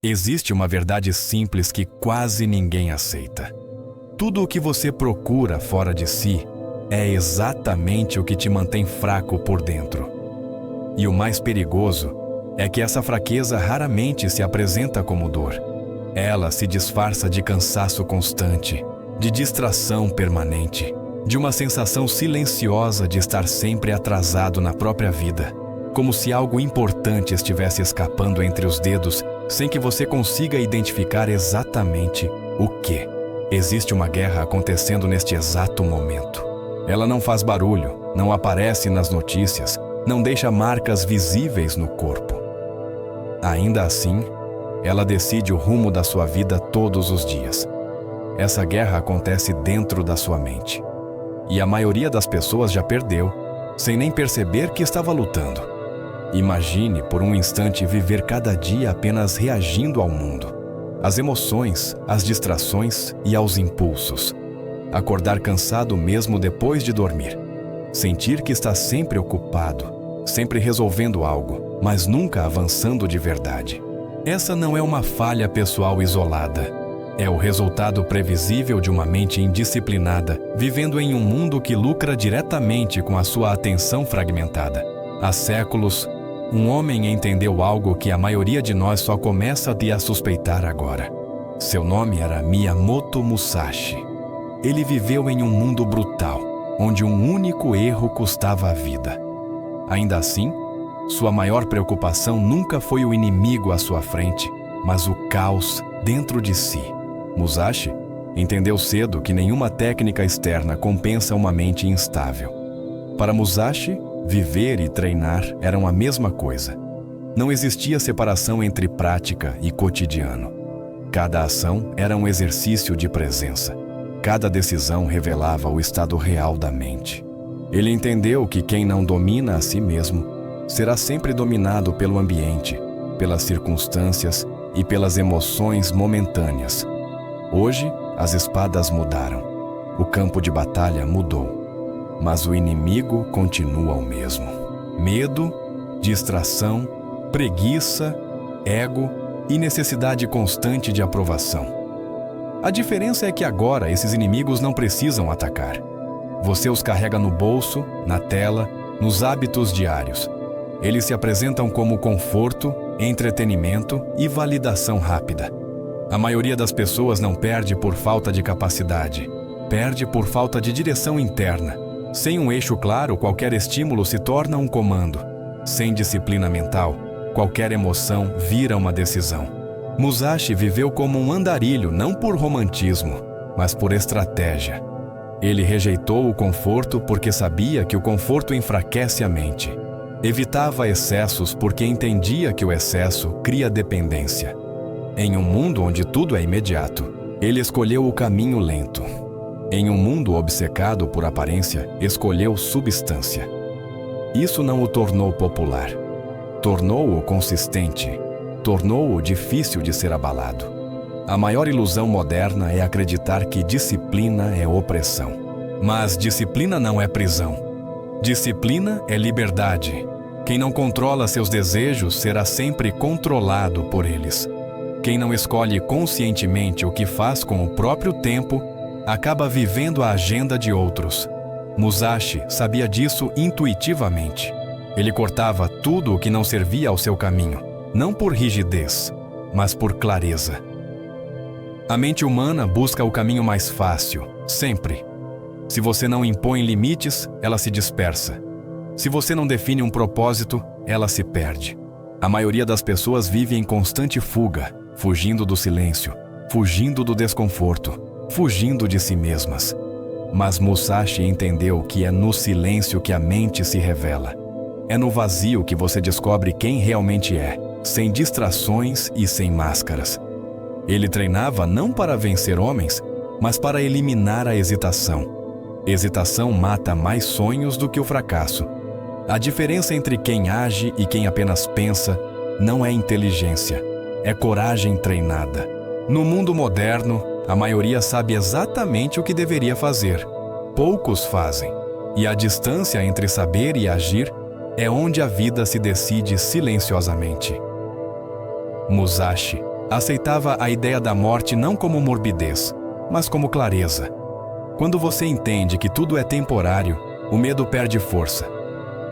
Existe uma verdade simples que quase ninguém aceita. Tudo o que você procura fora de si é exatamente o que te mantém fraco por dentro. E o mais perigoso é que essa fraqueza raramente se apresenta como dor. Ela se disfarça de cansaço constante, de distração permanente, de uma sensação silenciosa de estar sempre atrasado na própria vida, como se algo importante estivesse escapando entre os dedos sem que você consiga identificar exatamente o que. Existe uma guerra acontecendo neste exato momento. Ela não faz barulho, não aparece nas notícias, não deixa marcas visíveis no corpo. Ainda assim, ela decide o rumo da sua vida todos os dias. Essa guerra acontece dentro da sua mente. E a maioria das pessoas já perdeu, sem nem perceber que estava lutando. Imagine por um instante viver cada dia apenas reagindo ao mundo, às emoções, às distrações e aos impulsos. Acordar cansado mesmo depois de dormir. Sentir que está sempre ocupado, sempre resolvendo algo, mas nunca avançando de verdade. Essa não é uma falha pessoal isolada. É o resultado previsível de uma mente indisciplinada, vivendo em um mundo que lucra diretamente com a sua atenção fragmentada. Há séculos, um homem entendeu algo que a maioria de nós só começa a suspeitar agora. Seu nome era Miyamoto Musashi. Ele viveu em um mundo brutal, onde um único erro custava a vida. Ainda assim, sua maior preocupação nunca foi o inimigo à sua frente, mas o caos dentro de si. Musashi entendeu cedo que nenhuma técnica externa compensa uma mente instável. Para Musashi, viver e treinar eram a mesma coisa. Não existia separação entre prática e cotidiano. Cada ação era um exercício de presença. Cada decisão revelava o estado real da mente. Ele entendeu que quem não domina a si mesmo será sempre dominado pelo ambiente, pelas circunstâncias e pelas emoções momentâneas. Hoje, as espadas mudaram. O campo de batalha mudou. Mas o inimigo continua o mesmo. Medo, distração, preguiça, ego e necessidade constante de aprovação. A diferença é que agora esses inimigos não precisam atacar. Você os carrega no bolso, na tela, nos hábitos diários. Eles se apresentam como conforto, entretenimento e validação rápida. A maioria das pessoas não perde por falta de capacidade, perde por falta de direção interna. Sem um eixo claro, qualquer estímulo se torna um comando. Sem disciplina mental, qualquer emoção vira uma decisão. Musashi viveu como um andarilho não por romantismo, mas por estratégia. Ele rejeitou o conforto porque sabia que o conforto enfraquece a mente. Evitava excessos porque entendia que o excesso cria dependência. Em um mundo onde tudo é imediato, ele escolheu o caminho lento. Em um mundo obcecado por aparência, escolheu substância. Isso não o tornou popular. Tornou-o consistente. Tornou-o difícil de ser abalado. A maior ilusão moderna é acreditar que disciplina é opressão. Mas disciplina não é prisão. Disciplina é liberdade. Quem não controla seus desejos será sempre controlado por eles. Quem não escolhe conscientemente o que faz com o próprio tempo, acaba vivendo a agenda de outros. Musashi sabia disso intuitivamente. Ele cortava tudo o que não servia ao seu caminho, não por rigidez, mas por clareza. A mente humana busca o caminho mais fácil, sempre. Se você não impõe limites, ela se dispersa. Se você não define um propósito, ela se perde. A maioria das pessoas vive em constante fuga, fugindo do silêncio, fugindo do desconforto, fugindo de si mesmas. Mas Musashi entendeu que é no silêncio que a mente se revela. É no vazio que você descobre quem realmente é, sem distrações e sem máscaras. Ele treinava não para vencer homens, mas para eliminar a hesitação. Hesitação mata mais sonhos do que o fracasso. A diferença entre quem age e quem apenas pensa não é inteligência, é coragem treinada. No mundo moderno, a maioria sabe exatamente o que deveria fazer. Poucos fazem. E a distância entre saber e agir é onde a vida se decide silenciosamente. Musashi Aceitava a ideia da morte não como morbidez, mas como clareza. Quando você entende que tudo é temporário, o medo perde força.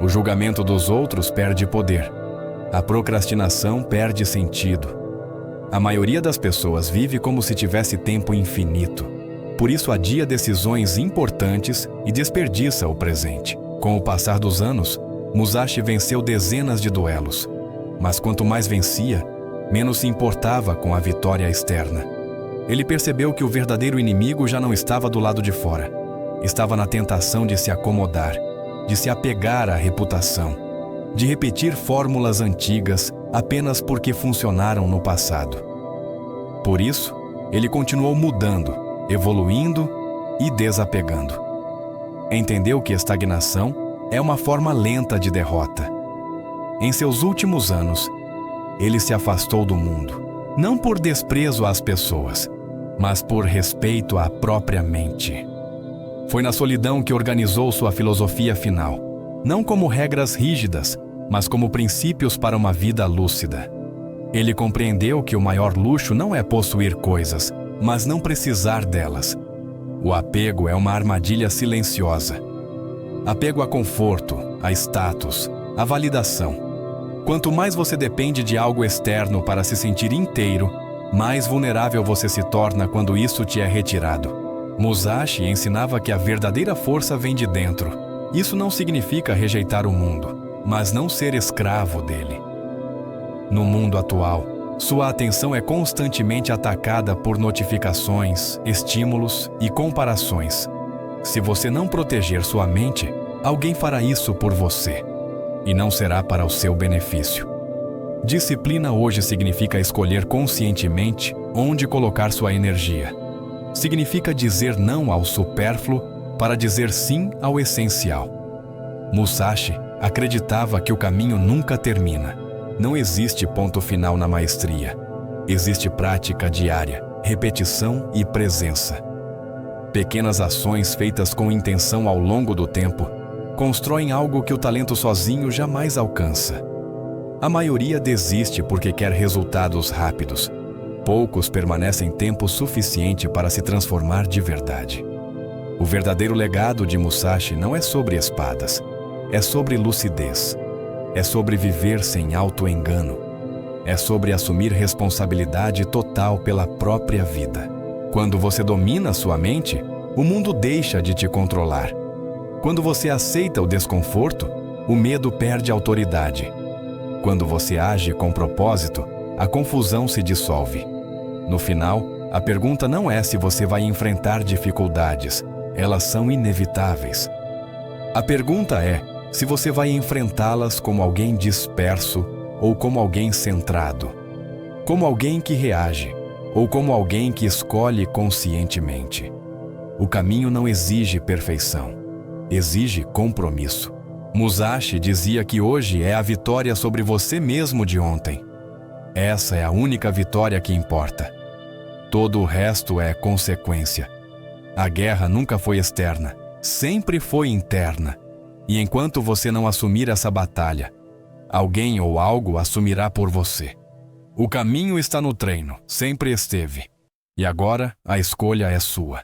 O julgamento dos outros perde poder. A procrastinação perde sentido. A maioria das pessoas vive como se tivesse tempo infinito. Por isso adia decisões importantes e desperdiça o presente. Com o passar dos anos, Musashi venceu dezenas de duelos. Mas quanto mais vencia, menos se importava com a vitória externa. Ele percebeu que o verdadeiro inimigo já não estava do lado de fora. Estava na tentação de se acomodar, de se apegar à reputação, de repetir fórmulas antigas apenas porque funcionaram no passado. Por isso, ele continuou mudando, evoluindo e desapegando. Entendeu que estagnação é uma forma lenta de derrota. Em seus últimos anos, ele se afastou do mundo, não por desprezo às pessoas, mas por respeito à própria mente. Foi na solidão que organizou sua filosofia final, não como regras rígidas, mas como princípios para uma vida lúcida. Ele compreendeu que o maior luxo não é possuir coisas, mas não precisar delas. O apego é uma armadilha silenciosa. Apego a conforto, a status, a validação. Quanto mais você depende de algo externo para se sentir inteiro, mais vulnerável você se torna quando isso te é retirado. Musashi ensinava que a verdadeira força vem de dentro. Isso não significa rejeitar o mundo, mas não ser escravo dele. No mundo atual, sua atenção é constantemente atacada por notificações, estímulos e comparações. Se você não proteger sua mente, alguém fará isso por você, e não será para o seu benefício. Disciplina hoje significa escolher conscientemente onde colocar sua energia. Significa dizer não ao supérfluo para dizer sim ao essencial. Musashi acreditava que o caminho nunca termina. Não existe ponto final na maestria. Existe prática diária, repetição e presença. Pequenas ações feitas com intenção ao longo do tempo constroem algo que o talento sozinho jamais alcança. A maioria desiste porque quer resultados rápidos. Poucos permanecem tempo suficiente para se transformar de verdade. O verdadeiro legado de Musashi não é sobre espadas, é sobre lucidez. É sobre viver sem auto-engano. É sobre assumir responsabilidade total pela própria vida. Quando você domina sua mente, o mundo deixa de te controlar. Quando você aceita o desconforto, o medo perde autoridade. Quando você age com propósito, a confusão se dissolve. No final, a pergunta não é se você vai enfrentar dificuldades, elas são inevitáveis. A pergunta é se você vai enfrentá-las como alguém disperso ou como alguém centrado, como alguém que reage ou como alguém que escolhe conscientemente. O caminho não exige perfeição, exige compromisso. Musashi dizia que hoje é a vitória sobre você mesmo de ontem. Essa é a única vitória que importa. Todo o resto é consequência. A guerra nunca foi externa, sempre foi interna. E enquanto você não assumir essa batalha, alguém ou algo assumirá por você. O caminho está no treino, sempre esteve. E agora a escolha é sua.